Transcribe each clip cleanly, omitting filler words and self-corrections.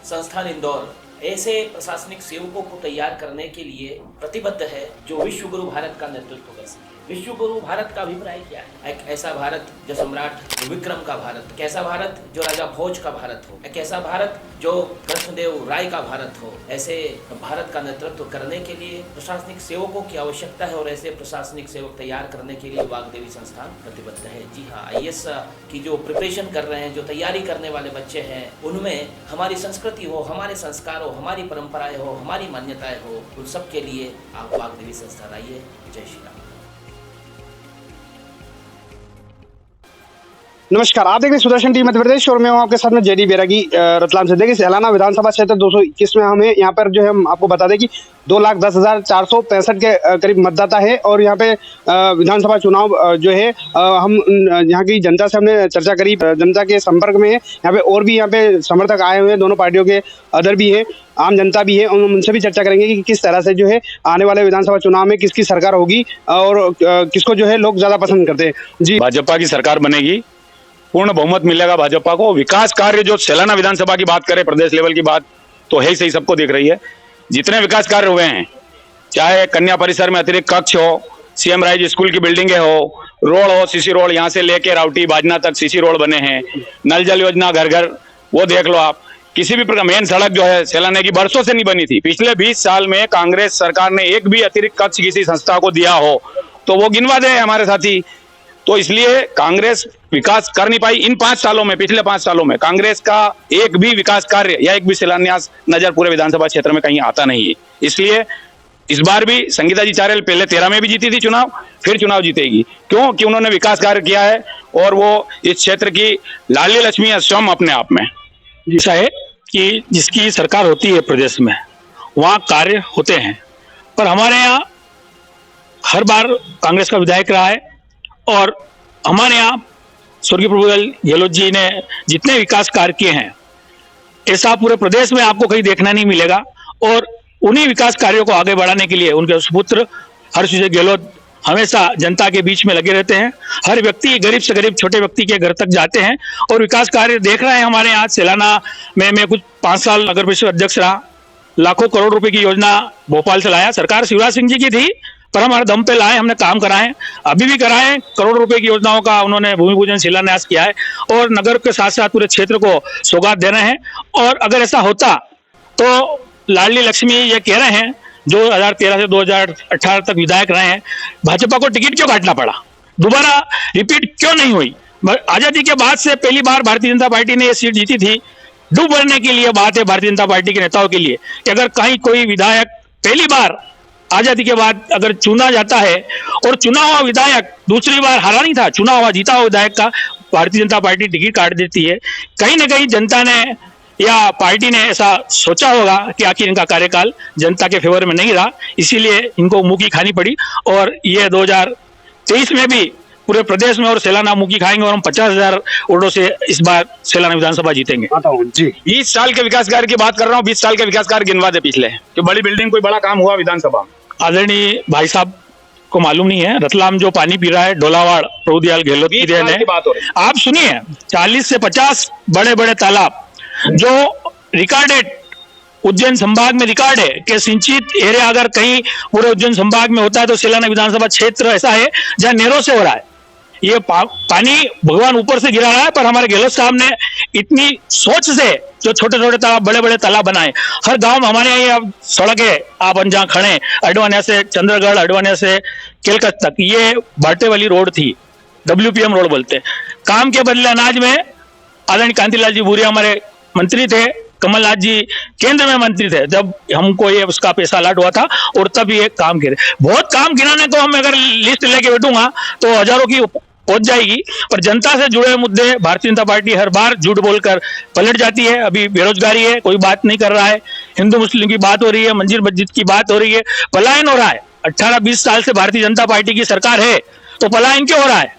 संस्थान इंदौर ऐसे प्रशासनिक सेवकों को तैयार करने के लिए प्रतिबद्ध है जो विश्व गुरु भारत का नेतृत्व कर सके। विश्व गुरु भारत का अभिप्राय क्या है? एक ऐसा भारत जो सम्राट विक्रम का भारत, एक ऐसा भारत जो राजा भोज का भारत हो, एक ऐसा भारत जो कृष्णदेव राय का भारत हो। ऐसे भारत का नेतृत्व करने के लिए प्रशासनिक सेवकों की आवश्यकता है और ऐसे प्रशासनिक सेवक तैयार करने के लिए वाग्देवी संस्थान प्रतिबद्ध है। जी हाँ, IAS की जो प्रिपरेशन कर रहे हैं, जो तैयारी करने वाले बच्चे हैं, उनमें हमारी संस्कृति हो, हमारे संस्कार हो, हमारी परंपराएं हो, हमारी मान्यताएं हो, उन सब के लिए आप वाग्देवी संस्थान आइए। जय श्री राम। नमस्कार, आप देख रहे हैं सुदर्शन टीवी मध्य प्रदेश और मैं हूं आपके साथ में JD बैरागी रतलाम से। देखिए, सैलाना विधानसभा क्षेत्र 221 में हमें यहाँ पर जो है हम आपको बता दें कि 2,10,465 के करीब मतदाता है और यहाँ पे विधानसभा चुनाव जो है हम यहाँ की जनता से हमने चर्चा करी, जनता के संपर्क में है। यहाँ पे और भी यहाँ पे समर्थक आए हुए हैं, दोनों पार्टियों के अदर भी है, आम जनता भी है, उनसे भी चर्चा करेंगे कि किस तरह से जो है आने वाले विधानसभा चुनाव में किसकी सरकार होगी और किसको जो है लोग ज्यादा पसंद करते हैं। जी, भाजपा की सरकार बनेगी, पूर्ण बहुमत मिलेगा भाजपा को। विकास कार्य जो सैलाना विधानसभा की बात करें, प्रदेश लेवल की बात तो है ही सही, सबको दिख रही है। जितने विकास कार्य हुए हैं, चाहे कन्या परिसर में अतिरिक्त कक्ष हो, CM राइज स्कूल की बिल्डिंगें हो, रोड हो, CC रोड यहाँ से लेके राउटी बाजना तक CC रोड बने हैं, नल जल योजना घर घर वो देख लो आप। किसी भी प्रकार मेन सड़क जो है सैलाना की वर्षों से नहीं बनी थी। पिछले 20 साल में कांग्रेस सरकार ने एक भी अतिरिक्त कक्ष किसी संस्था को दिया हो तो वो गिनवा दे हमारे साथी। तो इसलिए कांग्रेस विकास कर नहीं पाई इन 5 सालों में। पिछले 5 सालों में कांग्रेस का एक भी विकास कार्य या एक भी शिलान्यास नजर पूरे विधानसभा क्षेत्र में कहीं आता नहीं है। इसलिए इस बार भी संगीता जी चारेल पहले 13 में भी जीती थी चुनाव, फिर चुनाव जीतेगी। क्यों? कि उन्होंने विकास कार्य किया है और वो इस क्षेत्र की लाडली लक्ष्मी है स्वयं अपने आप में। ऐसा है कि जिसकी सरकार होती है प्रदेश में वहाँ कार्य होते हैं, पर हमारे यहाँ हर बार कांग्रेस का विधायक रहा है और हमारे यहाँ स्वर्गीय प्रभुलाल गहलोत जी ने जितने विकास कार्य किए हैं ऐसा पूरे प्रदेश में आपको कहीं देखना नहीं मिलेगा। और उन्हीं विकास कार्यों को आगे बढ़ाने के लिए उनके सुपुत्र हर्ष विजय गहलोत हमेशा जनता के बीच में लगे रहते हैं। हर व्यक्ति, गरीब से गरीब छोटे व्यक्ति के घर तक जाते हैं और विकास कार्य देख रहे हैं। हमारे यहाँ सैलाना में मैं कुछ 5 साल नगर परिषद अध्यक्ष रहा, लाखों करोड़ रुपए की योजना भोपाल से लाया। सरकार शिवराज सिंह जी की थी पर हमारे दम पे लाए, हमने काम कराए, अभी भी कराए। करोड़ों रुपए की योजनाओं का उन्होंने भूमि पूजन शिलान्यास किया है और नगर के साथ साथ पूरे क्षेत्र को सौगात दे रहे हैं। और अगर ऐसा होता तो लाडली लक्ष्मी ये कह रहे हैं, 2013 से 2018 तक विधायक रहे हैं, भाजपा को टिकट क्यों काटना पड़ा, दोबारा रिपीट क्यों नहीं हुई? आजादी के बाद से पहली बार भारतीय जनता पार्टी ने ये सीट जीती थी। डूब भरने के लिए बात है भारतीय जनता पार्टी के नेताओं के लिए कि अगर कहीं कोई विधायक पहली बार आजादी के बाद अगर चुना जाता है और चुना हुआ विधायक दूसरी बार हारा नहीं था, चुना हुआ जीता हुआ विधायक का भारतीय जनता पार्टी टिकट काट देती है। कहीं ना कहीं जनता ने या पार्टी ने ऐसा सोचा होगा कि आखिर इनका कार्यकाल जनता के फेवर में नहीं रहा, इसीलिए इनको मुंह की खानी पड़ी। और ये 2023 में भी पूरे प्रदेश में और सैलाना मुंह की खाएंगे और हम 50,000 वोटों से इस बार सैलाना विधानसभा जीतेंगे। जी, 20 साल के विकास कार्य की बात कर रहा हूँ। 20 साल के विकास कार्य गिनवा दे पिछले, कि बड़ी बिल्डिंग कोई बड़ा काम हुआ विधानसभा में। आदरणीय भाई साहब को मालूम नहीं है, रतलाम जो पानी पी रहा है डोलावाड़ प्रभुदयाल गहलोत की देन है। आप सुनिए, 40 से 50 बड़े बड़े तालाब जो रिकॉर्डेड उज्जैन संभाग में रिकॉर्ड है कि सिंचित एरिया अगर कहीं पूरे उज्जैन संभाग में होता है तो सैलाना विधानसभा क्षेत्र ऐसा है जहां नहरों से हो रहा है। ये पानी भगवान ऊपर से गिरा रहा है, पर हमारे गहलोत साहब ने इतनी सोच से जो छोटे छोटे तालाब, बड़े बड़े तालाब बनाए। हर गांव में हमारे यहाँ अब सड़क है, आप जहाँ खड़े, अडवानिया से चंद्रगढ़, अडवानिया से केलकत तक, ये बाटे वाली रोड थी, WPM रोड बोलते। काम के बदले अनाज में आदरणीय कांतिलाल जी भूरिया हमारे मंत्री थे, कमलनाथ जी केंद्र में मंत्री थे जब हमको ये उसका पैसा अलॉट हुआ था, और तब ये काम गिरे। बहुत काम गिराने को हम अगर लिस्ट लेके बैठूंगा तो हजारों की पहुंच जाएगी, पर जनता से जुड़े मुद्दे भारतीय जनता पार्टी हर बार झूठ बोलकर पलट जाती है। अभी बेरोजगारी है, कोई बात नहीं कर रहा है, हिंदू मुस्लिम की बात हो रही है, मंजिल मस्जिद की बात हो रही है, पलायन हो रहा है। 18-20 साल से भारतीय जनता पार्टी की सरकार है तो पलायन क्यों हो रहा है?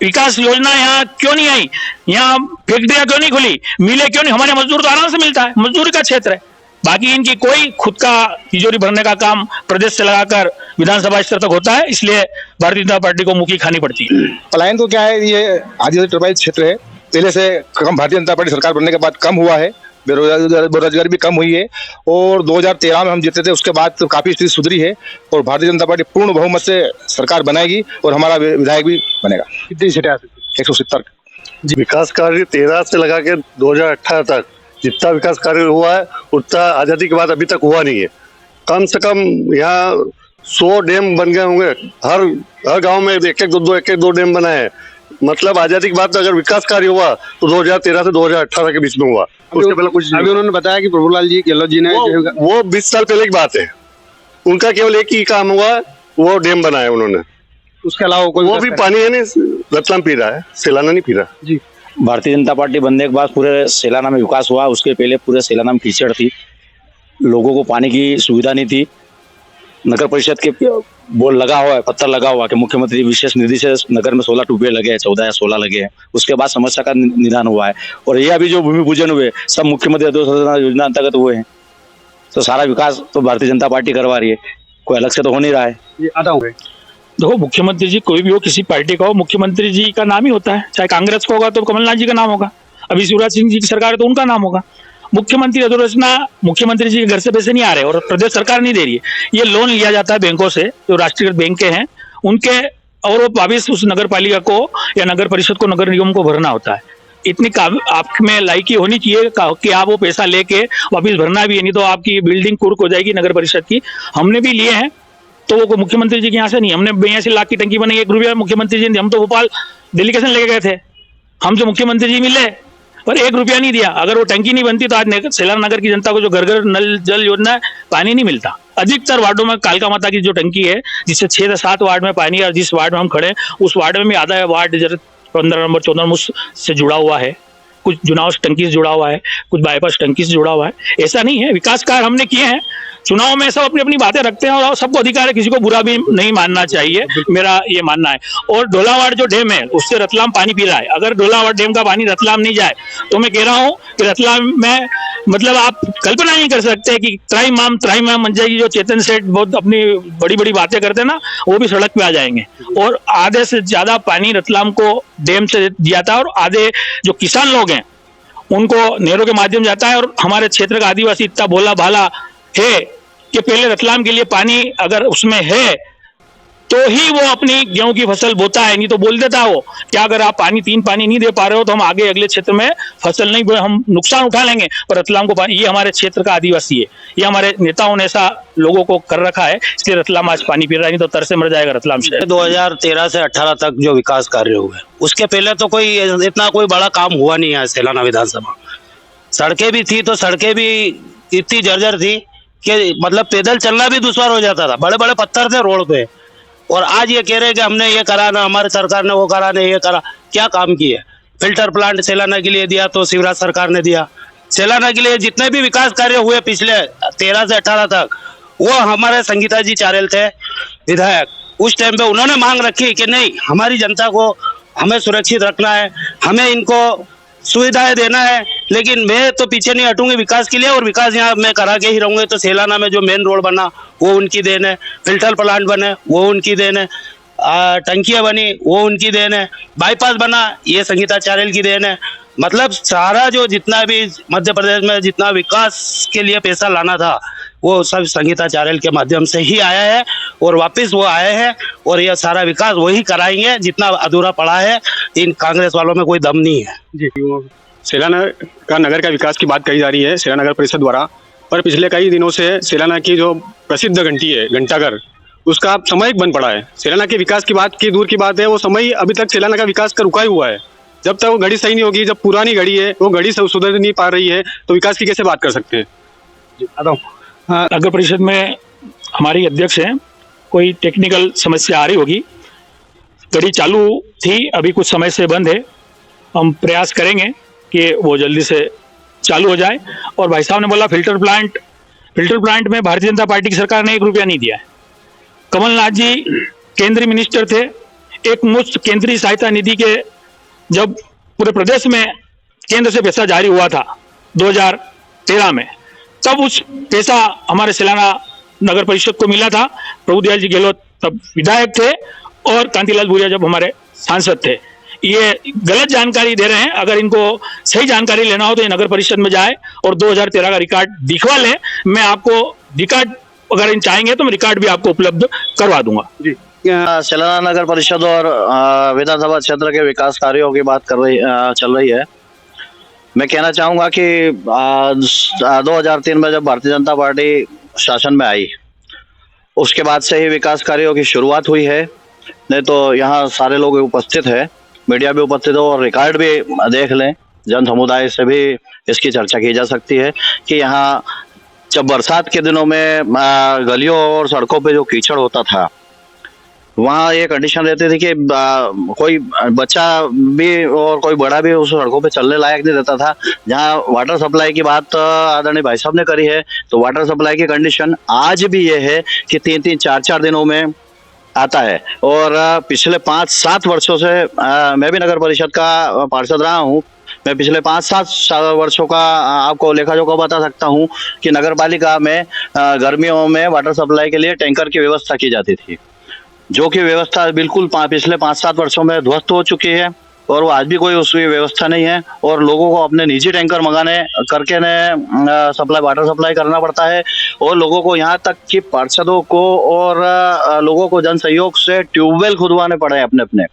विकास योजना यहाँ क्यों नहीं आई? यहाँ फैक्ट्रियां क्यों नहीं खुली? मिले क्यों नहीं? हमारे मजदूर तो आराम से मिलता है, मजदूरी का क्षेत्र है। बाकी इनकी कोई खुद का तिजोरी भरने का काम प्रदेश से लगाकर विधानसभा स्तर तक होता है, इसलिए भारतीय जनता पार्टी को मुखी खानी पड़ती है। पलायन तो क्या है, ये आदिवासी प्रभावित क्षेत्र है, पहले से कम, भारतीय जनता पार्टी सरकार बनने के बाद कम हुआ है बेरोजगारी भी कम हुई है। और 2013 में हम जीते थे, उसके बाद तो काफी स्थिति सुधरी है और भारतीय जनता पार्टी पूर्ण बहुमत से सरकार बनाएगी और हमारा विधायक भी बनेगा। कितनी सीटें आ सकती हैं? 170। विकास कार्य 13 से लगा के 2018 तक जितना विकास कार्य हुआ है उतना आजादी के बाद अभी तक हुआ नहीं है। कम से कम यहाँ 100 डैम बन गए होंगे, हर गांव में एक एक दो डैम बना है। मतलब आजादी के बाद अगर विकास कार्य हुआ तो 2013 से 2018 के बीच में हुआ, उसके पहले कुछ नहीं। अभी उन्होंने बताया कि प्रभुलाल जी गहलोत जी ने वो 20 साल पहले की बात है। उनका केवल एक ही काम हुआ, वो डैम बनाया उन्होंने। उसके अलावा कोई वो भी पानी है नहीं, रतलाम पी रहा है, सेलाना नहीं पी रहा जी। भारतीय जनता पार्टी बनने के बाद पूरे सेलाना में विकास हुआ। उसके पहले पूरे सेलाना में कीचड़ थी, लोगों को पानी की सुविधा नहीं थी। नगर परिषद के बोर्ड लगा हुआ है, पत्थर लगा हुआ कि मुख्यमंत्री विशेष निधि से नगर में 16 ट्यूबवेल लगे हैं, 14 या 16 लगे हैं। उसके बाद समस्या का निदान हुआ है। और ये अभी जो भूमि पूजन हुए सब मुख्यमंत्री अधोसंरचना योजना अंतर्गत हुए हैं। तो सारा विकास तो भारतीय जनता पार्टी करवा रही है, कोई अलग से तो हो नहीं रहा है। ये आता हूँ देखो, मुख्यमंत्री जी कोई भी हो, किसी पार्टी का हो, मुख्यमंत्री जी का नाम ही होता है। चाहे कांग्रेस का होगा तो कमलनाथ जी का नाम होगा, अभी शिवराज सिंह जी की सरकार है तो उनका नाम होगा। मुख्यमंत्री अधोसंरचना मुख्यमंत्री जी के घर से पैसे नहीं आ रहे और प्रदेश सरकार नहीं दे रही है। ये लोन लिया जाता है बैंकों से, जो राष्ट्रीयकृत बैंक के हैं उनके, और वो वापिस उस नगर पालिका को या नगर परिषद को, नगर निगम को भरना होता है। इतनी आप में लायकी होनी चाहिए कि आप वो पैसा लेके वापिस भरना भी है, नहीं तो आपकी बिल्डिंग कुर्क हो जाएगी नगर परिषद की। हमने भी लिए हैं तो वो मुख्यमंत्री जी के यहाँ से नहीं। हमने 82 लाख की टंकी बनाई, 1 रुपया मुख्यमंत्री जी ने, हम तो भोपाल डेलीगेशन लेके गए थे, हमसे मुख्यमंत्री जी मिले पर 1 रुपया नहीं दिया। अगर वो टंकी नहीं बनती तो आज सेलाना नगर की जनता को जो घर घर नल जल योजना है, पानी नहीं मिलता। अधिकतर वार्डों में कालका माता की जो टंकी है, जिससे 6 से 7 वार्ड में पानी, और जिस वार्ड में हम खड़े उस वार्ड में भी आधा वार्ड 15 नंबर 14 नंबर से जुड़ा हुआ है, कुछ चुनाव टंकी से जुड़ा हुआ है, कुछ बाईपास टंकी से जुड़ा हुआ है। ऐसा नहीं है, विकास कार्य हमने किए हैं। चुनाव में सब अपनी अपनी बातें रखते हैं और सबको अधिकार है, किसी को बुरा भी नहीं मानना चाहिए, मेरा ये मानना है। और ढोलावाड़ जो डैम है उससे रतलाम पानी पी रहा है। अगर ढोलावाड़ डैम का पानी रतलाम नहीं जाए तो मैं कह रहा हूँ कि रतलाम में, मतलब आप कल्पना नहीं कर सकते कि त्राहिमाम बन जाएगी। जो चेतन सेठ बहुत अपनी बड़ी बड़ी बातें करते हैं ना, वो भी सड़क पे आ जाएंगे। और आधे से ज्यादा पानी रतलाम को डैम से दिया था और आधे जो किसान लोग हैं उनको नहरों के माध्यम जाता है। और हमारे क्षेत्र का आदिवासी इतना भोला भाला है कि पहले रतलाम के लिए पानी अगर उसमें है तो ही वो अपनी गेहूं की फसल बोता है, नहीं तो बोल देता है वो क्या अगर आप पानी नहीं दे पा रहे हो तो हम आगे अगले क्षेत्र में फसल नहीं बोए, हम नुकसान उठा लेंगे। पर रतलाम को पानी, ये हमारे क्षेत्र का आदिवासी है, ये हमारे नेताओं ने ऐसा लोगों को कर रखा है, इसलिए रतलाम आज पानी पी रहा है, नहीं तो तरसे मर जाएगा रतलाम शहर। 2013 से 18 तक जो विकास कार्य हुए, उसके पहले तो कोई इतना कोई बड़ा काम हुआ नहीं है सेलाना विधानसभा। सड़कें भी थी तो सड़कें भी इतनी जर्जर थी कि मतलब पैदल चलना भी दुश्वार हो जाता था, बड़े बड़े पत्थर थे रोड पे। और आज ये कह रहे हैं कि हमने ये करा ना, हमारी सरकार ने वो करा, ने ये करा। क्या काम किया? फिल्टर प्लांट सेलाना के लिए दिया तो शिवराज सरकार ने दिया। सेलाना के लिए जितने भी विकास कार्य हुए पिछले 13 से 18 तक, वो हमारे संगीता जी चारेल थे विधायक। उस टाइम पे उन्होंने मांग रखी कि नहीं, हमारी जनता को हमें सुरक्षित रखना है, हमें इनको सुविधाएं देना है, लेकिन मैं तो पीछे नहीं हटूंगी विकास के लिए, और विकास यहाँ मैं करा के ही रहूंगी। तो सेलाना में जो मेन रोड बना वो उनकी देन है, फिल्टर प्लांट बने वो उनकी देन है, टंकियां बनी वो उनकी देन है, बाईपास बना ये संगीता चारेल की देन है। मतलब सारा जो जितना भी मध्य प्रदेश में जितना विकास के लिए पैसा लाना था वो सब संगीता चारेल के माध्यम से ही आया है, और वापस वो आए हैं और यह सारा विकास वही कराएंगे जितना अधूरा पड़ा है। इन कांग्रेस वालों में कोई दम नहीं है जी। सेलाना का नगर का विकास की बात कही जा रही है सेलाना नगर परिषद द्वारा, पर पिछले कई दिनों से सेलाना की जो प्रसिद्ध घंटी है घंटाघर, उसका सामयिक बन पड़ा है। सेलाना के विकास की बात की दूर की बात है, वो समय अभी तक सेलाना का विकास का रुका ही हुआ है। जब तक वो घड़ी सही नहीं होगी, जब पुरानी घड़ी है वो घड़ी सुधर नहीं पा रही है, तो विकास की कैसे बात कर सकते हैं? नगर परिषद में हमारी अध्यक्ष हैं, कोई टेक्निकल समस्या आ रही होगी, घड़ी चालू थी अभी कुछ समय से बंद है। हम प्रयास करेंगे कि वो जल्दी से चालू हो जाए। और भाई साहब ने बोला फिल्टर प्लांट में भारतीय जनता पार्टी की सरकार ने 1 रुपया नहीं दिया है। कमलनाथ जी केंद्रीय मिनिस्टर थे, एक मुश्त केंद्रीय सहायता निधि के जब पूरे प्रदेश में केंद्र से पैसा जारी हुआ था 2013 में, तब उस पैसा हमारे सेलाना नगर परिषद को मिला था। प्रभुदयाल जी गहलोत तब विधायक थे और कांतिलाल भूरिया जब हमारे सांसद थे। ये गलत जानकारी दे रहे हैं। अगर इनको सही जानकारी लेना हो तो ये नगर परिषद में जाए और 2013 का रिकॉर्ड दिखवा लें। मैं आपको रिकॉर्ड, अगर इन चाहेंगे तो मैं रिकॉर्ड भी आपको उपलब्ध करवा दूंगा। जी सेलाना नगर परिषद और विधानसभा क्षेत्र के विकास कार्यों की बात चल रही है। मैं कहना चाहूंगा कि 2003 में जब भारतीय जनता पार्टी शासन में आई, उसके बाद से ही विकास कार्यों की शुरुआत हुई है। नहीं तो यहाँ सारे लोग उपस्थित है, मीडिया भी उपस्थित है और रिकॉर्ड भी देख लें, जन समुदाय से भी इसकी चर्चा की जा सकती है कि यहाँ जब बरसात के दिनों में गलियों और सड़कों पे जो कीचड़ होता था, वहाँ ये कंडीशन रहती थी कि कोई बच्चा भी और कोई बड़ा भी उस सड़कों पे चलने लायक नहीं रहता था। जहाँ वाटर सप्लाई की बात आदरणीय भाई साहब ने करी है, तो वाटर सप्लाई की कंडीशन आज भी ये है कि 3-3, 4-4 दिनों में आता है। और पिछले 5-7 वर्षों से मैं भी नगर परिषद का पार्षद रहा हूँ। मैं पिछले 5-7 वर्षों का आपको लेखा जोखा बता सकता हूँ कि नगर पालिका में गर्मियों में वाटर सप्लाई के लिए टैंकर की व्यवस्था की जाती थी, जो कि व्यवस्था बिल्कुल पिछले 5-7 वर्षों में ध्वस्त हो चुकी है और वो आज भी कोई उसकी व्यवस्था नहीं है और लोगों को अपने निजी टैंकर मंगाने करके वाटर सप्लाई करना पड़ता है। और लोगों को यहाँ तक कि पार्षदों को और लोगों को जन सहयोग से ट्यूबवेल खुदवाने पड़े अपने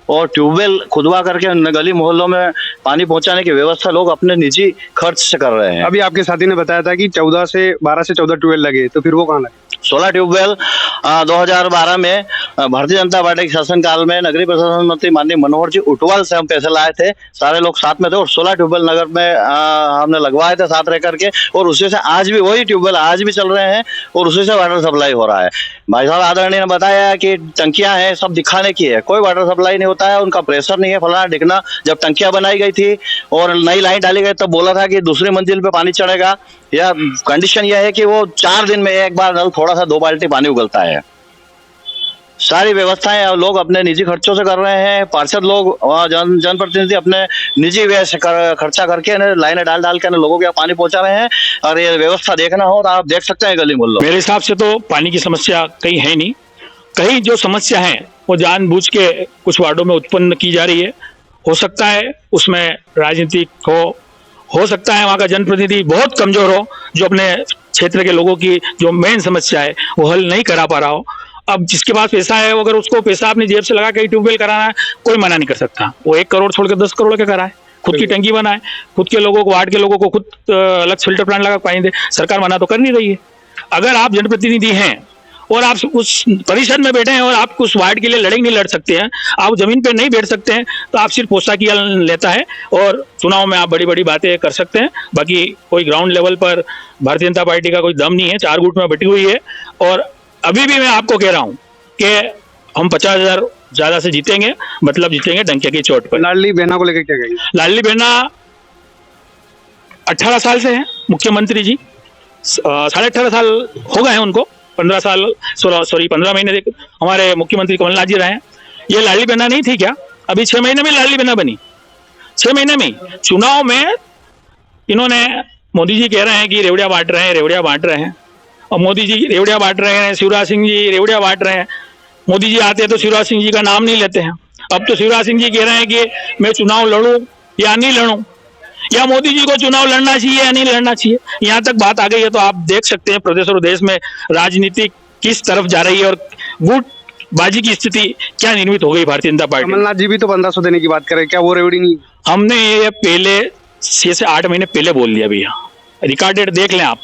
और ट्यूबवेल खुदवा करके गली मोहल्लों में पानी पहुंचाने की व्यवस्था लोग अपने निजी खर्च से कर रहे हैं। अभी आपके साथी ने बताया था कि 12 से 14 ट्यूबवेल लगे, तो फिर वो कहाँ लगे? 16 ट्यूबवेल 2012 में भारतीय जनता पार्टी के शासनकाल में नगरीय प्रशासन मंत्री माननीय मनोहर जी ऊंटवाल से हम पैसे लाए थे, सारे लोग साथ में थे और 16 ट्यूबवेल नगर में हमने लगवाए थे साथ रह करके। और उसी से आज भी वही ट्यूबवेल आज भी चल रहे हैं और उसी से वाटर सप्लाई हो रहा है। भाई साहब आदरणीय ने बताया कि टंकियां हैं, सब दिखाने की है, कोई वाटर सप्लाई नहीं होता है, उनका प्रेशर नहीं है, फलाना ढिकना। जब टंकियां बनाई गई थी और नई लाइन डाली गई तब बोला था कि दूसरी मंजिल पे पानी चढ़ेगा। या कंडीशन यह है कि वो 4 दिन में एक बार नल थोड़ा सा 2 बाल्टी पानी उगलता है। सारी व्यवस्थाएं लोग अपने निजी खर्चों से कर रहे हैं। पार्षद लोग जनप्रतिनिधि अपने निजी व्यय से खर्चा करके लाइनें डाल के लोगों के पानी पहुंचा रहे हैं। और ये व्यवस्था देखना हो तो आप देख सकते हैं गली मोहल्लों। मेरे हिसाब से तो पानी की समस्या कहीं है नहीं, कहीं जो समस्या है वो जानबूझ के कुछ वार्डों में उत्पन्न की जा रही है। हो सकता है उसमें राजनीतिक हो सकता है वहाँ का जनप्रतिनिधि बहुत कमजोर हो, जो अपने क्षेत्र के लोगों की जो मेन समस्या है वो हल नहीं करा पा रहा हो। अब जिसके पास पैसा है, अगर उसको पैसा अपनी जेब से लगा के ट्यूबवेल कराना है, कोई मना नहीं कर सकता। वो 1 करोड़ छोड़ के 10 करोड़ के कराए, खुद की टंकी बनाए, खुद के लोगों को, वार्ड के लोगों को खुद अलग फिल्टर प्लांट लगा पानी दे। सरकार मना तो कर नहीं रही है। अगर आप जनप्रतिनिधि हैं और आप उस परिषद में बैठे हैं और आप उस वार्ड के लिए नहीं लड़ सकते हैं, आप जमीन पे नहीं बैठ सकते हैं, तो आप सिर्फ पोस्ता किया लेता है और चुनाव में आप बड़ी बड़ी बातें कर सकते हैं। बाकी कोई ग्राउंड लेवल पर भारतीय जनता पार्टी का कोई दम नहीं है, 4 गुट में बटी हुई है। और अभी भी मैं आपको कह रहा हूं कि हम 50,000 ज्यादा से जीतेंगे, मतलब जीतेंगे डंके की चोट पर। लाडली बहना को लेकर क्या कहेंगे? लाडली बहना 18 साल से है मुख्यमंत्री जी, 18.5 साल हो गए हैं उनको, 15 महीने हमारे मुख्यमंत्री कमलनाथ जी रहे हैं। ये लाडली बहना नहीं थी क्या? अभी 6 महीने में लाडली बहना बनी। 6 महीने में चुनाव में इन्होंने, मोदी जी कह रहे हैं कि रेवड़िया बांट रहे हैं और मोदी जी रेवड़िया बांट रहे हैं, शिवराज सिंह जी रेवड़िया बांट रहे हैं। मोदी जी आते हैं तो शिवराज सिंह जी का नाम नहीं लेते हैं। अब तो शिवराज सिंह जी कह रहे हैं कि मैं चुनाव लड़ूं या नहीं लड़ूं, या मोदी जी को चुनाव लड़ना चाहिए या नहीं लड़ना चाहिए, यहाँ तक बात आ गई है। तो आप देख सकते हैं प्रदेश और देश में राजनीति किस तरफ जा रही है और गुटबाजी की स्थिति क्या निर्मित हो गई भारतीय जनता पार्टी। कमलनाथ जी भी तो 1500 देने की बात करें, क्या वो रेवड़ी नहीं? हमने ये पहले 6 से 8 महीने पहले बोल दिया भैया, रिकॉर्डेड देख लें आप।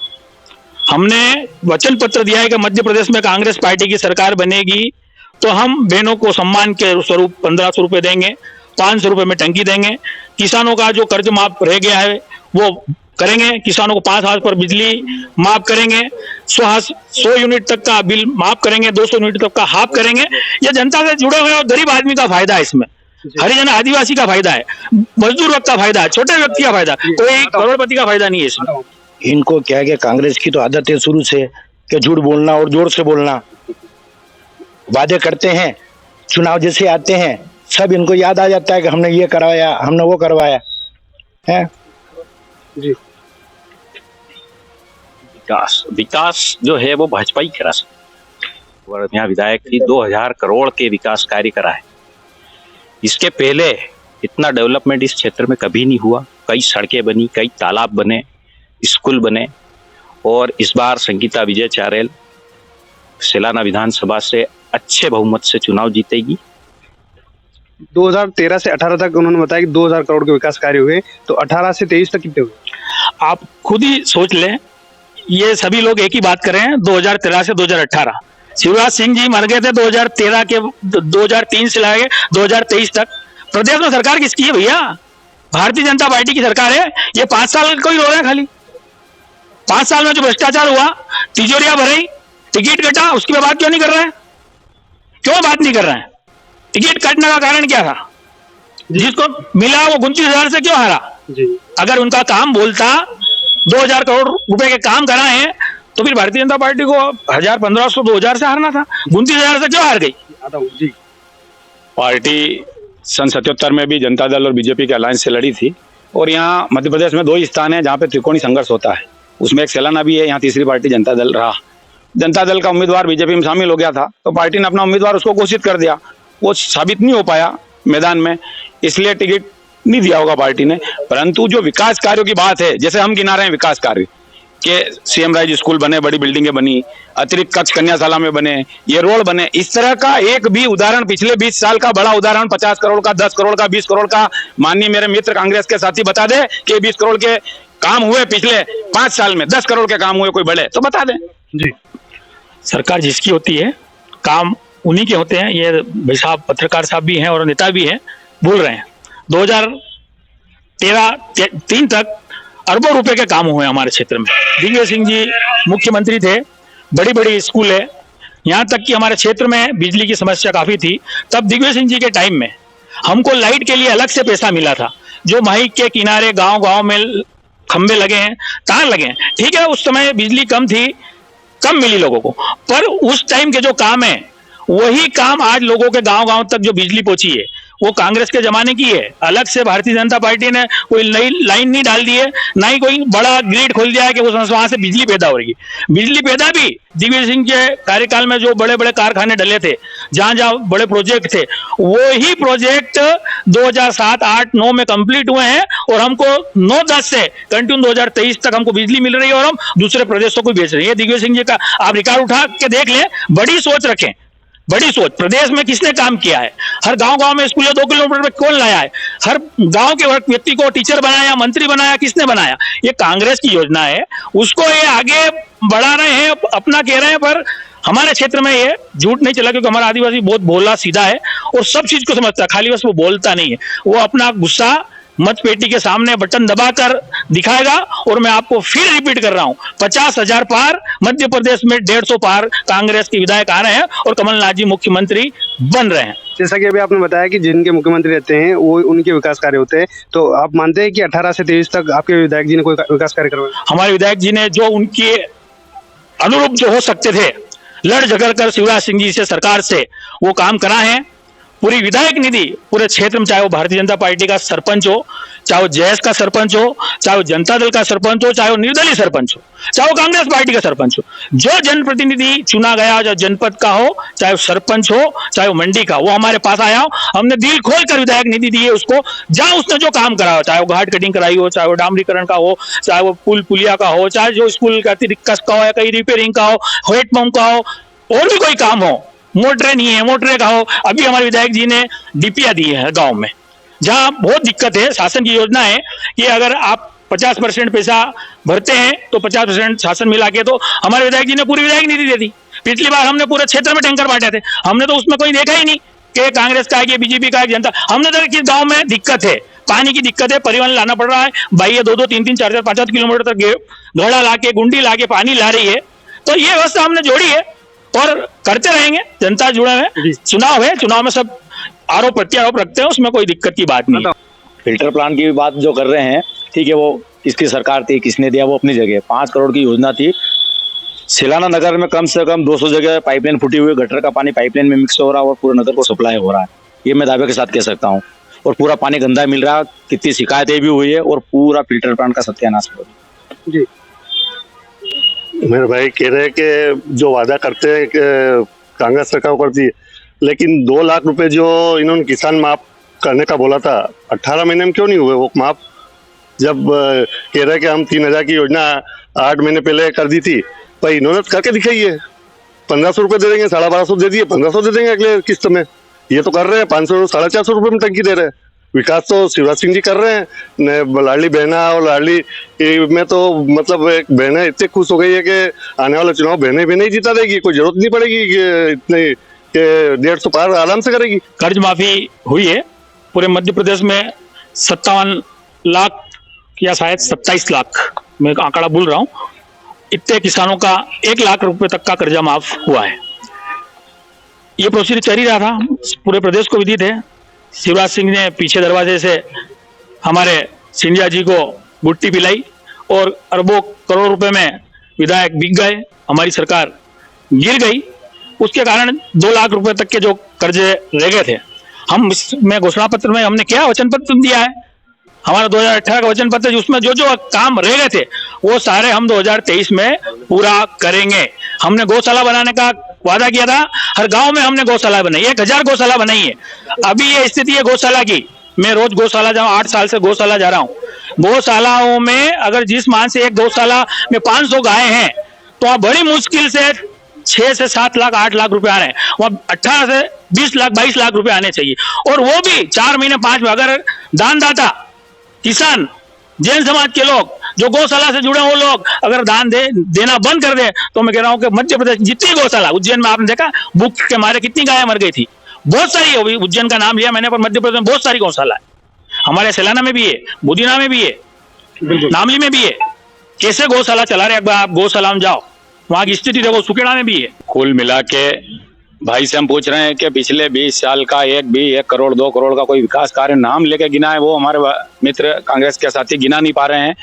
हमने वचन पत्र दिया है कि मध्य प्रदेश में कांग्रेस पार्टी की सरकार बनेगी तो हम बहनों को सम्मान के स्वरूप 1500 रुपए देंगे, 500 रुपए में टंकी देंगे। किसानों का जो कर्ज माफ रह गया है वो करेंगे, किसानों को 5 हाथ पर बिजली माफ करेंगे, 100 यूनिट तक का बिल माफ करेंगे, 200 यूनिट तक का हाफ करेंगे। ये जनता से जुड़े हुए और गरीब आदमी का फायदा है इसमें, हरिजन आदिवासी का फायदा है, मजदूर वर्ग का फायदा है, छोटे व्यक्ति का फायदा, कोई करोड़पति का फायदा नहीं है इसमें। इनको क्या है, कांग्रेस की तो आदत है शुरू से कि झूठ बोलना और जोर से बोलना। वादे करते हैं, चुनाव जैसे आते हैं सब इनको याद आ जाता है कि हमने ये करवाया, हमने वो करवाया है जी। विकास जो है वो भाजपा ही करा सकती। यहाँ विधायक थी 2000 करोड़ के विकास कार्य करा है। इसके पहले इतना डेवलपमेंट इस क्षेत्र में कभी नहीं हुआ। कई सड़कें बनी, कई तालाब बने, स्कूल बने, और इस बार संगीता विजय चारेल सेलाना विधानसभा से अच्छे बहुमत से चुनाव जीतेगी। 2013 से 18 तक उन्होंने बताया कि 2000 करोड़ के विकास कार्य हुए, तो 18 से 23 तक कितने हुए? आप खुद ही सोच लें, ये सभी लोग एक ही बात कर रहे हैं 2013 से 2018। शिवराज सिंह जी मर गए थे 2013 के 2003 से लाके 2023 तक। प्रदेश में सरकार किसकी है भैया? भारतीय जनता पार्टी की सरकार है। ये 5 साल कोई रो रहा है खाली। 5 साल में जो भ्रष्टाचार हुआ, तिजोरियां भरी, टिकट कटा, उसके बाद क्यों नहीं कर रहा है? क्यों बात नहीं कर रहा है? टिकट काटने का कारण क्या था? जिसको मिला वो 29,000 से क्यों हारा? अगर उनका काम बोलता 2000 करोड़ रुपए के काम कराए हैं, तो फिर भारतीय जनता पार्टी को 1000, 1500, 2000 से हारना था। 29,000 से क्यों हार गई? पार्टी सन 77 में भी जनता दल और बीजेपी के अलायंस से लड़ी थी, और यहाँ मध्य प्रदेश में 2 ही स्थान है जहाँ पे त्रिकोणीय संघर्ष होता है। उसमें एक सेलाना भी है, यहाँ तीसरी पार्टी जनता दल रहा। जनता दल का उम्मीदवार बीजेपी में शामिल हो गया था, तो पार्टी ने अपना उम्मीदवार उसको घोषित कर दिया। वो साबित नहीं हो पाया मैदान में, इसलिए टिकट नहीं दिया होगा पार्टी ने। परंतु जो विकास कार्यों की बात है, जैसे हम गिना रहे हैं विकास कार्य के, सीएम राइज स्कूल बने, बड़ी बिल्डिंगें बनी, अतिरिक्त कक्ष कन्याशाला में बने, ये रोड बने, इस तरह का एक भी उदाहरण पिछले 20 साल का बड़ा उदाहरण 50 करोड़ का, 10 करोड़ का, 20 करोड़ का, माननीय मेरे मित्र कांग्रेस के साथी बता दे कि 20 करोड़ के काम हुए पिछले 5 साल में, 10 करोड़ के काम हुए कोई बड़े, तो बता दें। जी, सरकार जिसकी होती है, काम उन्हीं के होते हैं। ये भाई साहब पत्रकार साहब भी हैं और नेता भी हैं, बोल रहे हैं 2013-3 तक अरबों रुपए के काम हुए हमारे क्षेत्र में। दिग्विजय सिंह जी मुख्यमंत्री थे, बड़ी बड़ी स्कूल है, यहाँ तक कि हमारे क्षेत्र में बिजली की समस्या काफी थी। तब दिग्विजय सिंह जी के टाइम में हमको लाइट के लिए अलग से पैसा मिला था। जो माही के किनारे गांव गांव में खंबे लगे हैं, तार लगे हैं, ठीक है, उस समय बिजली कम थी, कम मिली लोगों को, पर उस टाइम के जो काम है वही काम आज लोगों के गांव गांव तक जो बिजली पहुंची है वो कांग्रेस के जमाने की है। अलग से भारतीय जनता पार्टी ने कोई नई लाइन नहीं डाल दी है, ना ही कोई बड़ा ग्रिड खोल दिया है कि वहां से बिजली पैदा हो रही। बिजली पैदा भी दिग्विजय सिंह के कार्यकाल में जो बड़े बड़े कारखाने डले थे, जहां जहां बड़े प्रोजेक्ट थे, वो ही प्रोजेक्ट 2007, 8, 9 में कंप्लीट हुए हैं, और हमको 9-10 से कंटिन्यू 2023 तक हमको बिजली मिल रही है, और हम दूसरे प्रदेशों को बेच रहे हैं। दिग्विजय सिंह जी का आप रिकॉर्ड उठा के देख लें, बड़ी सोच रखें, बड़ी सोच। प्रदेश में किसने काम किया है? हर गांव गांव में स्कूल 2 किलोमीटर में कौन लाया है? हर गांव के व्यक्ति को टीचर बनाया, मंत्री बनाया, किसने बनाया? ये कांग्रेस की योजना है, उसको ये आगे बढ़ा रहे हैं, अपना कह रहे हैं, पर हमारे क्षेत्र में ये झूठ नहीं चला, क्योंकि हमारा आदिवासी बहुत भोला सीधा है और सब चीज को समझता है, खाली बस वो बोलता नहीं है। वो अपना गुस्सा मतपेटी के सामने बटन दबाकर दिखाएगा। और मैं आपको फिर रिपीट कर रहा हूं, 50,000 पार, मध्य प्रदेश में 150 पार कांग्रेस के विधायक आ रहे हैं और कमलनाथ जी मुख्यमंत्री बन रहे हैं। जैसा कि अभी आपने बताया कि जिनके मुख्यमंत्री रहते हैं वो उनके विकास कार्य होते हैं, तो आप मानते हैं कि 18 से 23 तक आपके विधायक जी ने कोई विकास कार्य करवाया? हमारे विधायक जी ने जो उनके अनुरूप जो हो सकते थे, लड़ झगड़ कर शिवराज सिंह जी से, सरकार से वो काम करा है। पूरी विधायक निधि पूरे क्षेत्र में, चाहे वो भारतीय जनता पार्टी का सरपंच हो, चाहे वो जेएस का सरपंच हो, चाहे वो जनता दल का सरपंच हो, चाहे वो निर्दलीय सरपंच हो, चाहे वो कांग्रेस पार्टी का सरपंच हो, जो जनप्रतिनिधि चुना गया, जो जनपद का हो, चाहे वो सरपंच हो, चाहे वो मंडी का, वो हमारे पास आया हो, हमने दिल खोल कर विधायक निधि दी है उसको। जहां उसने जो काम करा हो, चाहे वो घाट कटिंग कराई हो, चाहे वो डामरीकरण का हो, चाहे वो पुल पुलिया का हो, चाहे जो स्कूल का अतिरिक्त का हो, या कहीं रिपेयरिंग का हो, हेडपंप का हो, और भी कोई काम हो, मोटरें नहीं है, मोटरें का हो। अभी हमारे विधायक जी ने डीपीआर दी है गांव में, जहां बहुत दिक्कत है। शासन की योजना है कि अगर आप 50% पैसा भरते हैं तो 50% शासन मिला के, तो हमारे विधायक जी ने पूरी विधायक निधि दे दी। पिछली बार हमने पूरे क्षेत्र में टैंकर बांटे थे, हमने तो उसमें कोई देखा ही नहीं कि कांग्रेस का है कि बीजेपी का है, जनता। हमने तो किस गाँव में दिक्कत है, पानी की दिक्कत है, परिवहन लाना पड़ रहा है, भाई 2-2, 3-3, 4-4, 5-5 किलोमीटर तक घड़ा ला के, गुंडी ला के पानी ला रही है। तो ये व्यवस्था हमने जोड़ी है और करते रहेंगे। जनता जुड़े हैं, चुनाव है, चुनाव में सब आरोप प्रत्यारोप रखते हैं, उसमें कोई दिक्कत की बात नहीं है। फिल्टर प्लांट की बात जो कर रहे हैं, ठीक है, वो किसकी सरकार थी, किसने दिया, वो अपनी जगह 5 करोड़ की योजना थी। सेलाना नगर में कम से कम 200 जगह पाइपलाइन फूटी हुई, गटर का पानी पाइपलाइन में मिक्स हो रहा है और पूरे नगर को सप्लाई हो रहा है, ये मैं दावे के साथ कह सकता हूँ। और पूरा पानी गंदा मिल रहा है, कितनी शिकायतें भी हुई है और पूरा फिल्टर प्लांट का सत्यानाश हो रहा है। जी, मेरे भाई कह रहे हैं कि जो वादा करते हैं कि कांग्रेस सरकार करती है, लेकिन 2 लाख रुपए जो इन्होंने किसान माफ करने का बोला था, 18 महीने में क्यों नहीं हुए वो माफ? जब कह रहे कि हम 3,000 की योजना 8 महीने पहले कर दी थी, पर इन्होंने करके दिखाई है। 1,500 रुपये दे देंगे, 1,250 दे दिए, 1,500 दे देंगे अगले किस्त में। ये तो कर रहे हैं 500 450 रुपये में टंकी दे रहे हैं। विकास तो शिवराज सिंह जी कर रहे हैं। लाडली बहना और लाडली में तो मतलब एक बहना इतने खुश हो गई है कि आने वाला चुनाव बहने भी नहीं जीता देगी, कोई जरूरत नहीं पड़ेगी कि इतने के 150 पार आराम से करेगी। कर्ज माफी हुई है पूरे मध्य प्रदेश में 57 लाख या शायद 27 लाख, मैं आंकड़ा भूल रहा हूँ, इतने किसानों का 1 लाख रुपए तक का कर्जा माफ हुआ है। ये प्रोसीजर चल ही रहा था, पूरे प्रदेश को विदित है। शिवराज सिंह ने पीछे दरवाजे से हमारे सिंधिया जी को गुट्टी पिलाई और अरबों करोड़ रुपए में विधायक बिक गए, हमारी सरकार गिर गई। उसके कारण 2 लाख रुपए तक के जो कर्जे रह गए थे, हम इसमें घोषणा पत्र में हमने क्या वचन पत्र दिया है, हमारा 2018 का वचन पत्र, उसमें जो जो काम रह गए थे वो सारे हम 2023 में पूरा करेंगे। हमने गौशाला बनाने का वादा किया था, हर गांव में हमने गौशाला बनाई, 1000 गौशाला बनाई है। अभी ये स्थिति है गौशाला की, मैं रोज गौशाला जाऊं, 8 साल से गौशाला जा रहा हूं। गौशालाओं में अगर जिस मान से एक गौशाला में 500 गाय हैं, तो वहां बड़ी मुश्किल से 6 से 7 लाख 8 लाख रुपए आ रहे हैं, वहां 18 से 20 लाख 22 लाख रुपए आने चाहिए। और वो भी 4 महीने 5 में। अगर दानदाता किसान जैन समाज के लोग जो गौशाला से जुड़े वो लोग अगर दान देना बंद कर दे, तो मैं कह रहा हूं कि मध्य प्रदेश जितनी गौशाला, उज्जैन में आपने देखा भूख के मारे कितनी गायें मर गई थी, बहुत सारी, उज्जैन का नाम लिया मैंने, पर मध्य प्रदेश में बहुत सारी गौशाला है। हमारे सेलाना में भी है, बुदीना में भी है, नामली में भी है। कैसे गौशाला चला रहे, एक बार आप गौशाला में जाओ, वहां की स्थिति देखो, सुखेड़ा में भी है। कुल मिला के भाई से हम पूछ रहे हैं कि पिछले 20 साल का 1 करोड़ 2 करोड़ का कोई विकास कार्य नाम लेके गिना है, वो हमारे मित्र कांग्रेस के साथी गिना नहीं पा रहे हैं।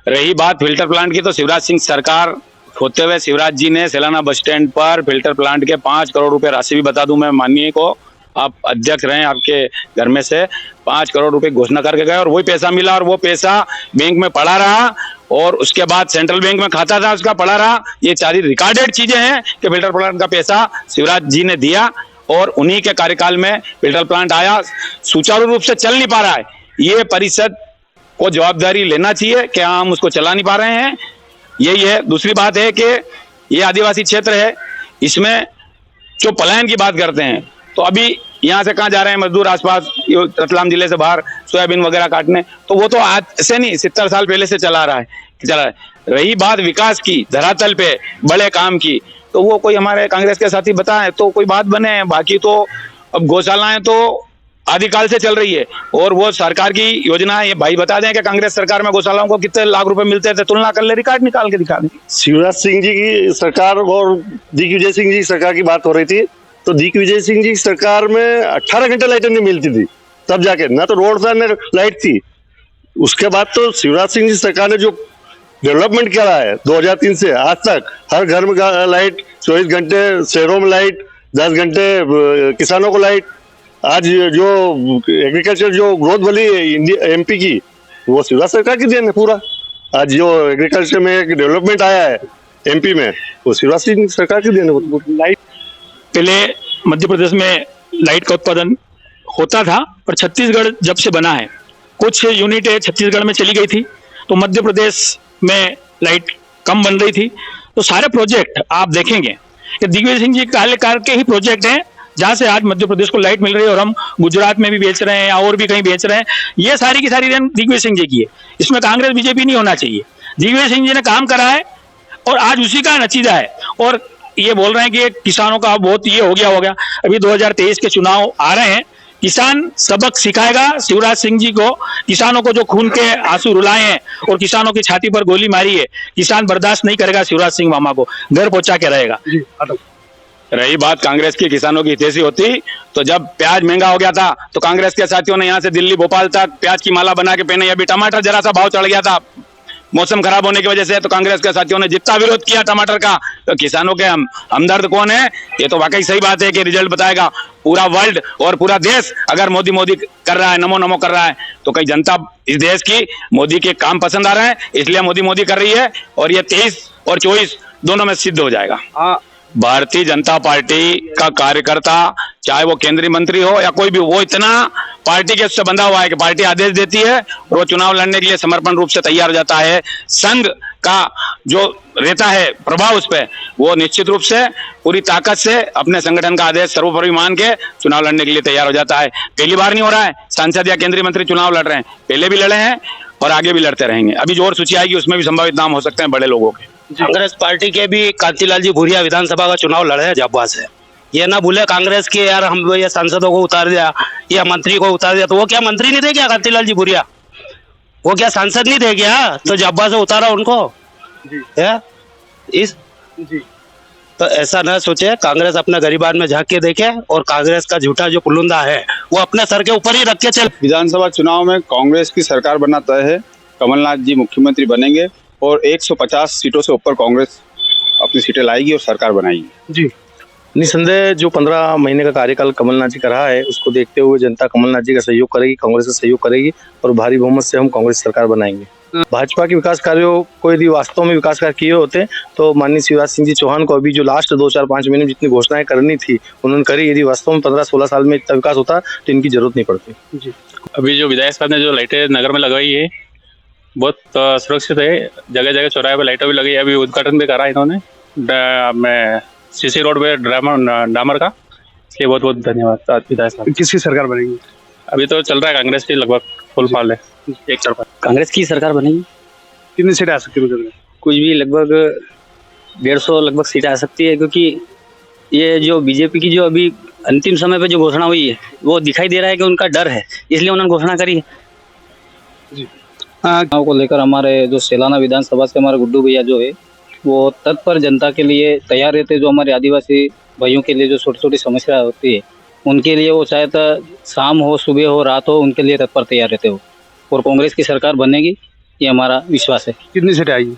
रही बात फिल्टर प्लांट की, तो शिवराज सिंह सरकार होते हुए शिवराज जी ने सेलाना बस स्टैंड पर फिल्टर प्लांट के 5 करोड़ रुपए राशि भी बता दूं मैं माननीय को, आप अध्यक्ष रहे आपके घर में से 5 करोड़ रुपए घोषणा करके गए और वही पैसा मिला और वो पैसा बैंक में पड़ा रहा और उसके बाद सेंट्रल बैंक में खाता था उसका पड़ा रहा। ये सारी रिकॉर्डेड चीजें हैं कि फिल्टर प्लांट का पैसा शिवराज जी ने दिया और उन्हीं के कार्यकाल में फिल्टर प्लांट आया, सुचारू रूप से चल नहीं पा रहा है। ये परिषद को जवाबदारी लेना चाहिए कि हम उसको चला नहीं पा रहे हैं, यही है। दूसरी बात है कि ये आदिवासी क्षेत्र है, इसमें जो पलायन की बात करते हैं, तो अभी यहाँ से कहाँ जा रहे हैं मजदूर आसपास रतलाम जिले से बाहर सोयाबीन वगैरह काटने, तो वो तो आज से नहीं 70 साल पहले से चला रहा है। रही बात विकास की, धरातल पे बड़े काम की, तो वो कोई हमारे कांग्रेस के साथी बताए तो कोई बात बने। बाकी तो अब गौशालाएं तो आदिकाल से चल रही है और वो सरकार की योजना है। ये भाई बता दें कि कांग्रेस सरकार में गौशालाओं को कितने लाख रुपए मिलते थे, तुलना कर ले, रिकॉर्ड निकाल के दिखा दें। शिवराज सिंह जी की सरकार और दिग्विजय सिंह जी की सरकार की बात हो रही थी, तो दिग्विजय सिंह जी की सरकार में 18 घंटे लाइटें नहीं मिलती थी, तब जाके ना तो रोड था ना लाइट थी। उसके बाद तो शिवराज सिंह जी सरकार ने जो डेवलपमेंट करा है 2003 से आज तक, हर घर में लाइट, 24 घंटे शहरों में लाइट, 10 घंटे किसानों को लाइट। आज जो एग्रीकल्चर जो ग्रोथ वाली एमपी की, वो शिवराज सरकार की देन है पूरा। आज जो एग्रीकल्चर में एक डेवलपमेंट आया है एमपी में, वो शिवराज सिंह सरकार की देन है। लाइट पहले मध्य प्रदेश में लाइट का उत्पादन होता था, पर छत्तीसगढ़ जब से बना है, कुछ यूनिटें छत्तीसगढ़ में चली गई थी, तो मध्य प्रदेश में लाइट कम बन रही थी। तो सारे प्रोजेक्ट आप देखेंगे कि दिग्विजय सिंह जी कार्यकाल के ही प्रोजेक्ट हैं, जहां से आज मध्य प्रदेश को लाइट मिल रही है और हम गुजरात में भी बेच रहे हैं या और भी कहीं बेच रहे हैं। ये सारी की सारी देन दिग्विजय सिंह जी की है, इसमें कांग्रेस बीजेपी नहीं होना चाहिए। दिग्विजय सिंह जी ने काम करा है और आज उसी का नतीजा है। और ये बोल रहे हैं कि किसानों का बहुत ये हो गया। अभी 2023 के चुनाव आ रहे हैं, किसान सबक सिखाएगा शिवराज सिंह जी को। किसानों को जो खून के आंसू रुलाए हैं और किसानों की छाती पर गोली मारी है, किसान बर्दाश्त नहीं करेगा। शिवराज सिंह मामा को घर पहुंचा के रहेगा। रही बात कांग्रेस की किसानों की हितैषी होती, तो जब प्याज महंगा हो गया था तो कांग्रेस के साथियों ने यहाँ से दिल्ली भोपाल तक प्याज की माला बना के पहने। अभी टमाटर जरा सा भाव चढ़ गया था मौसम खराब होने की वजह से, तो कांग्रेस के साथियों ने जितना विरोध किया टमाटर का, तो किसानों के हमदर्द कौन है? ये तो वाकई सही बात है कि रिजल्ट बताएगा। पूरा वर्ल्ड और पूरा देश अगर मोदी मोदी कर रहा है, नमो नमो कर रहा है, तो कई जनता इस देश की मोदी के काम पसंद आ रहे हैं, इसलिए मोदी मोदी कर रही है। और ये 23 और 24 दोनों में सिद्ध हो जाएगा। भारतीय जनता पार्टी का कार्यकर्ता, चाहे वो केंद्रीय मंत्री हो या कोई भी, वो इतना पार्टी के उससे बंधा हुआ है कि पार्टी आदेश देती है और वो चुनाव लड़ने के लिए समर्पण रूप से तैयार हो जाता है। संघ का जो रहता है प्रभाव उस पर, वो निश्चित रूप से पूरी ताकत से अपने संगठन का आदेश सर्वोपरि मान के चुनाव लड़ने के लिए तैयार हो जाता है। पहली बार नहीं हो रहा है, सांसद या केंद्रीय मंत्री चुनाव लड़ रहे हैं, पहले भी लड़े हैं और आगे भी लड़ते रहेंगे। अभी जो और सूची आएगी उसमें भी संभावित नाम हो सकते हैं बड़े लोगों के। कांग्रेस पार्टी के भी कांतिलाल जी भूरिया विधानसभा का चुनाव लड़े हैं झाबुआ से। ये ना भूले कांग्रेस के यार हम ये सांसदों को उतार दिया या मंत्री को उतार दिया, तो वो क्या मंत्री नहीं थे क्या कांतिलाल जी भूरिया? वो क्या सांसद नहीं थे क्या? तो झाबुआ से उतारा उनको है इस जी। तो ऐसा ना सोचे, कांग्रेस अपने गरीबान में झांक के देखे और कांग्रेस का झूठा जो पुलुंदा है वो अपने सर के ऊपर ही रख के चल। विधानसभा चुनाव में कांग्रेस की सरकार बनना तय है। कमलनाथ जी मुख्यमंत्री बनेंगे और 150 सीटों से ऊपर कांग्रेस अपनी सीटें लाएगी और सरकार बनाएगी। जी, निसंदेह जो 15 महीने का कार्यकाल कमलनाथ जी का रहा है उसको देखते हुए जनता कमलनाथ जी का सहयोग करेगी, कांग्रेस का सहयोग करेगी और भारी बहुमत से हम कांग्रेस सरकार बनाएंगे। भाजपा के विकास कार्यों को यदि वास्तव में विकास कार्य किए होते तो माननीय शिवराज सिंह जी चौहान को अभी जो लास्ट 2-4-5 महीने में जितनी घोषणाएं करनी थी उन्होंने करी। यदि वास्तव में 15-16 साल में इतना विकास होता तो इनकी जरूरत नहीं पड़ती। जी। अभी जो विधायक साहब ने जो लाइटें नगर में लगाई है बहुत सुरक्षित है। जगह जगह चौराहे पे लाइटें भी लगी है। अभी उद्घाटन भी करा इन्होंने मैं सीसी रोड पे डामर का, इसलिए बहुत बहुत धन्यवाद विधायक साहब। किसकी सरकार बनेगी? अभी तो चल रहा है कांग्रेस की लगभग फुल फाल है, एक तरफा। कांग्रेस की सरकार बनेगी। कितनी सीटें आ सकती है? कुछ भी लगभग 150 लगभग सीटें आ सकती है, क्योंकि ये जो बीजेपी की जो अभी अंतिम समय पे जो घोषणा हुई है वो दिखाई दे रहा है कि उनका डर है, इसलिए उन्होंने घोषणा करी है। जी। चुनाव को लेकर हमारे जो सेलाना विधानसभा से हमारे गुड्डू भैया जो है वो तत्पर जनता के लिए तैयार रहते हैं। जो हमारे आदिवासी भाइयों के लिए जो छोटी छोटी समस्या होती है उनके लिए वो चाहे तो शाम हो, सुबह हो, रात हो, उनके लिए तत्पर तैयार रहते हो। और कांग्रेस की सरकार बनेगी, ये हमारा विश्वास है। कितनी सीटें आएगी?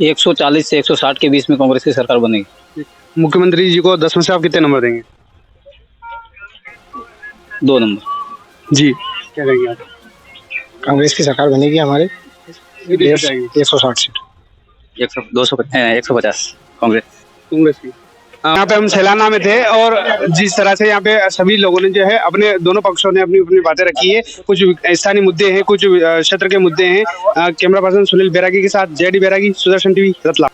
140 से 160 के बीच में कांग्रेस की सरकार बनेगी। मुख्यमंत्री जी को 10 में से आप कितने नंबर देंगे? 2 नंबर। जी, क्या कहेंगे आप? कांग्रेस की सरकार बनेगी हमारे 160 सीट। 150 कांग्रेस की। यहाँ पे हम सैलाना में थे और जिस तरह से यहाँ पे सभी लोगों ने जो है अपने दोनों पक्षों ने अपनी अपनी बातें रखी है। कुछ स्थानीय मुद्दे हैं, कुछ क्षेत्र के मुद्दे हैं। कैमरा पर्सन सुनील बैरागी के साथ जेडी बैरागी, सुदर्शन टीवी, रतलाम।